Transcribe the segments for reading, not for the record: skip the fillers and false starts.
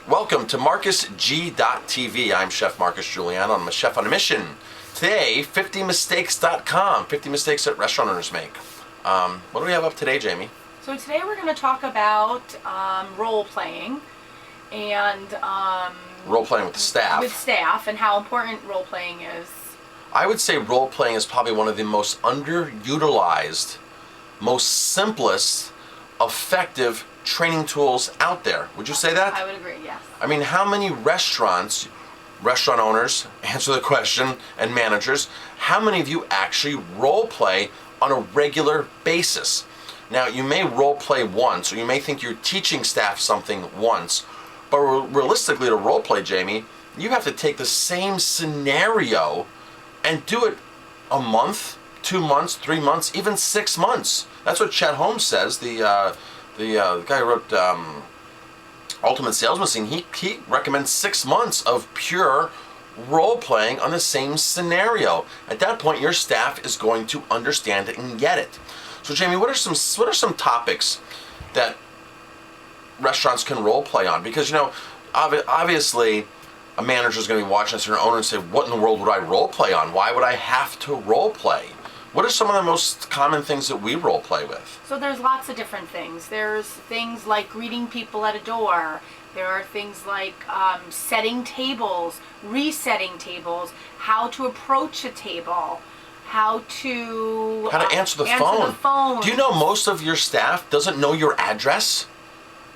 Welcome to MarcusG.tv. I'm Chef Marcus Guiliano. I'm a chef on a mission. Today, 50mistakes.com. 50 mistakes that restaurant owners make. What do we have up today, Jamie? So today we're going to talk about role-playing and Role-playing with the staff. With staff and how important role-playing is. I would say role-playing is probably one of the most underutilized, most simplest, effective training tools out there. Would you say that? I would agree, yes. I mean, how many restaurant owners, answer the question, and managers, how many of you actually role play on a regular basis? Now, you may role play once, or you may think you're teaching staff something once, but realistically, to role play, Jamie, you have to take the same scenario and do it a month, 2 months, 3 months, even 6 months. That's what Chet Holmes says, the guy who wrote Ultimate Sales Machine. He recommends 6 months of pure role playing on the same scenario. At that point, your staff is going to understand it and get it. So, Jamie, what are some topics that restaurants can role play on? Because, you know, obviously, a manager is going to be watching this, or an owner, and say, "What in the world would I role play on? Why would I have to role play?" What are some of the most common things that we role play with? So there's lots of different things. There's things like greeting people at a door. There are things like setting tables, resetting tables, how to approach a table, how to answer the phone. Do you know most of your staff doesn't know your address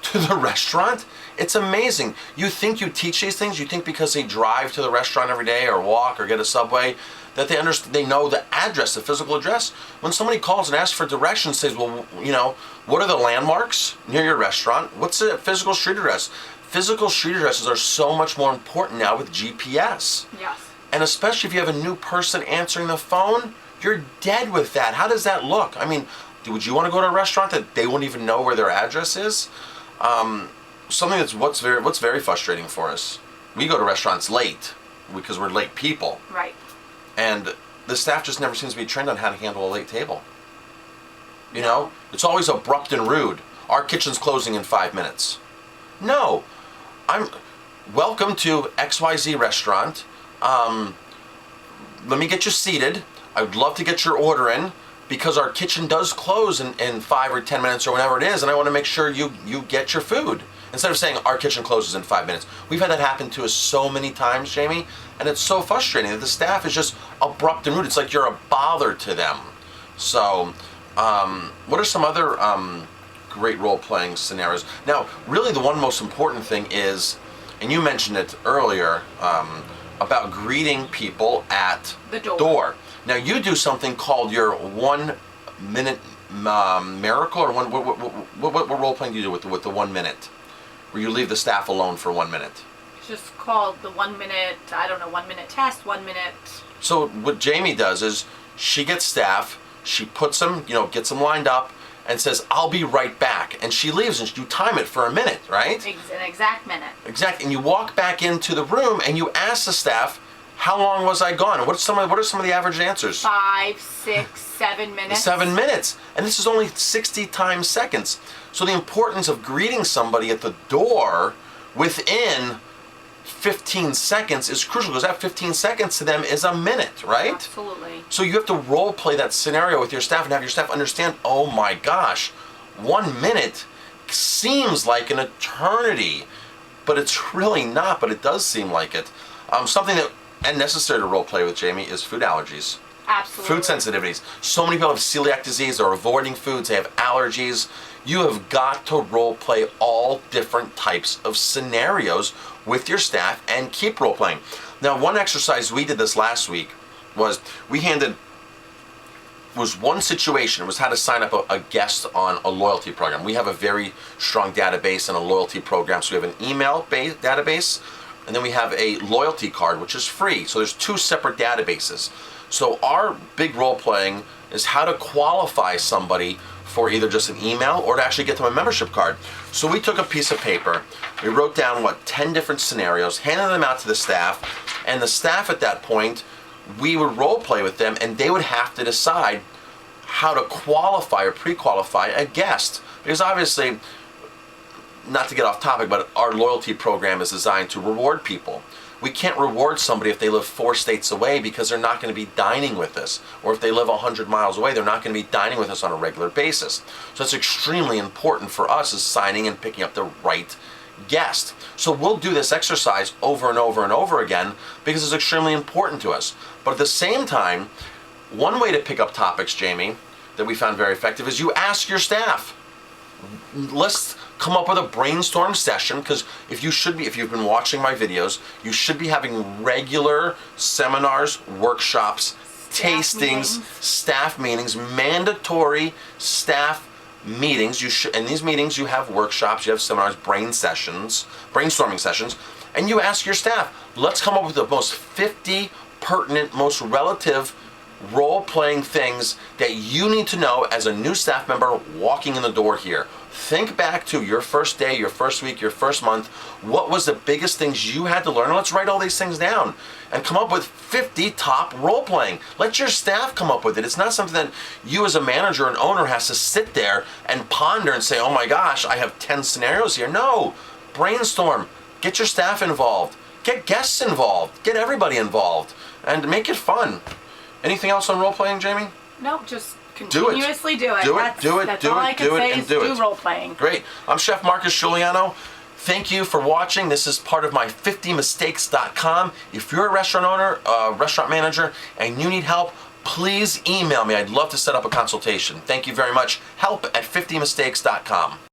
to the restaurant? It's amazing. You think you teach these things, you think because they drive to the restaurant every day or walk or get a Subway, that they know the address, the physical address. When somebody calls and asks for directions, says, well, you know, what are the landmarks near your restaurant? What's the physical street address? Physical street addresses are so much more important now with GPS. Yes. And especially if you have a new person answering the phone, you're dead with that. How does that look? I mean, would you want to go to a restaurant that they won't even know where their address is? Something that's what's very frustrating for us. We go to restaurants late because we're late people. Right. And the staff just never seems to be trained on how to handle a late table. You know, it's always abrupt and rude. Our kitchen's closing in 5 minutes. No, welcome to XYZ restaurant. Let me get you seated. I would love to get your order in because our kitchen does close in 5 or 10 minutes or whatever it is, and I want to make sure you get your food. Instead of saying our kitchen closes in 5 minutes. We've had that happen to us so many times, Jamie, and it's so frustrating that the staff is just abrupt and rude. It's like you're a bother to them. So, what are some other great role-playing scenarios? Now, really the one most important thing is, and you mentioned it earlier, about greeting people at the door. Now, you do something called your 1 minute miracle, or what role-playing do you do with the 1 minute? Where you leave the staff alone for 1 minute. It's just called the 1 minute, 1 minute test, 1 minute. So what Jamie does is she gets staff, she puts them, gets them lined up and says, I'll be right back. And she leaves and you time it for a minute, right? An exact minute. Exactly. And you walk back into the room and you ask the staff, how long was I gone? What are some of the average answers? 5, 6, 7 minutes. 7 minutes. And this is only 60 times seconds. So the importance of greeting somebody at the door within 15 seconds is crucial, because that 15 seconds to them is a minute, right? Absolutely. So you have to role play that scenario with your staff and have your staff understand, oh my gosh, 1 minute seems like an eternity, but it's really not, but it does seem like it. Something that and necessary to role play with, Jamie, is food allergies. Absolutely. Food sensitivities. So many people have celiac disease, they're avoiding foods, they have allergies. You have got to role play all different types of scenarios with your staff and keep role playing. Now, one exercise we did this last week was one situation. It was how to sign up a guest on a loyalty program. We have a very strong database and a loyalty program. So we have an email-based database, and then we have a loyalty card, which is free. So there's 2 separate databases. So our big role playing is how to qualify somebody for either just an email or to actually get them a membership card. So we took a piece of paper, we wrote down 10 different scenarios, handed them out to the staff, and the staff at that point, we would role play with them and they would have to decide how to qualify or pre-qualify a guest. Because obviously, not to get off topic, but our loyalty program is designed to reward people. We can't reward somebody if they live 4 states away because they're not going to be dining with us. Or if they live 100 miles away, they're not going to be dining with us on a regular basis. So it's extremely important for us is signing and picking up the right guest. So we'll do this exercise over and over and over again because it's extremely important to us. But at the same time, one way to pick up topics, Jamie, that we found very effective is you ask your staff. Let's come up with a brainstorm session, because if you've been watching my videos, you should be having regular seminars, workshops, tastings, staff meetings, mandatory staff meetings. In these meetings you have workshops, you have seminars, brainstorming sessions, and you ask your staff, let's come up with the most 50 pertinent, most relative role-playing things that you need to know as a new staff member walking in the door here. Think back to your first day, your first week, your first month. What was the biggest things you had to learn? Let's write all these things down and come up with 50 top role-playing. Let your staff come up with it. It's not something that you as a manager and owner has to sit there and ponder and say, oh my gosh, I have 10 scenarios here. No, brainstorm. Get your staff involved. Get guests involved. Get everybody involved. And make it fun. Anything else on role-playing, Jamie? No, just continuously do it. That's all I can say is do role-playing. Great. I'm Chef Marcus Guiliano. Thank you for watching. This is part of my 50mistakes.com. If you're a restaurant owner, a restaurant manager, and you need help, please email me. I'd love to set up a consultation. Thank you very much. Help at 50mistakes.com.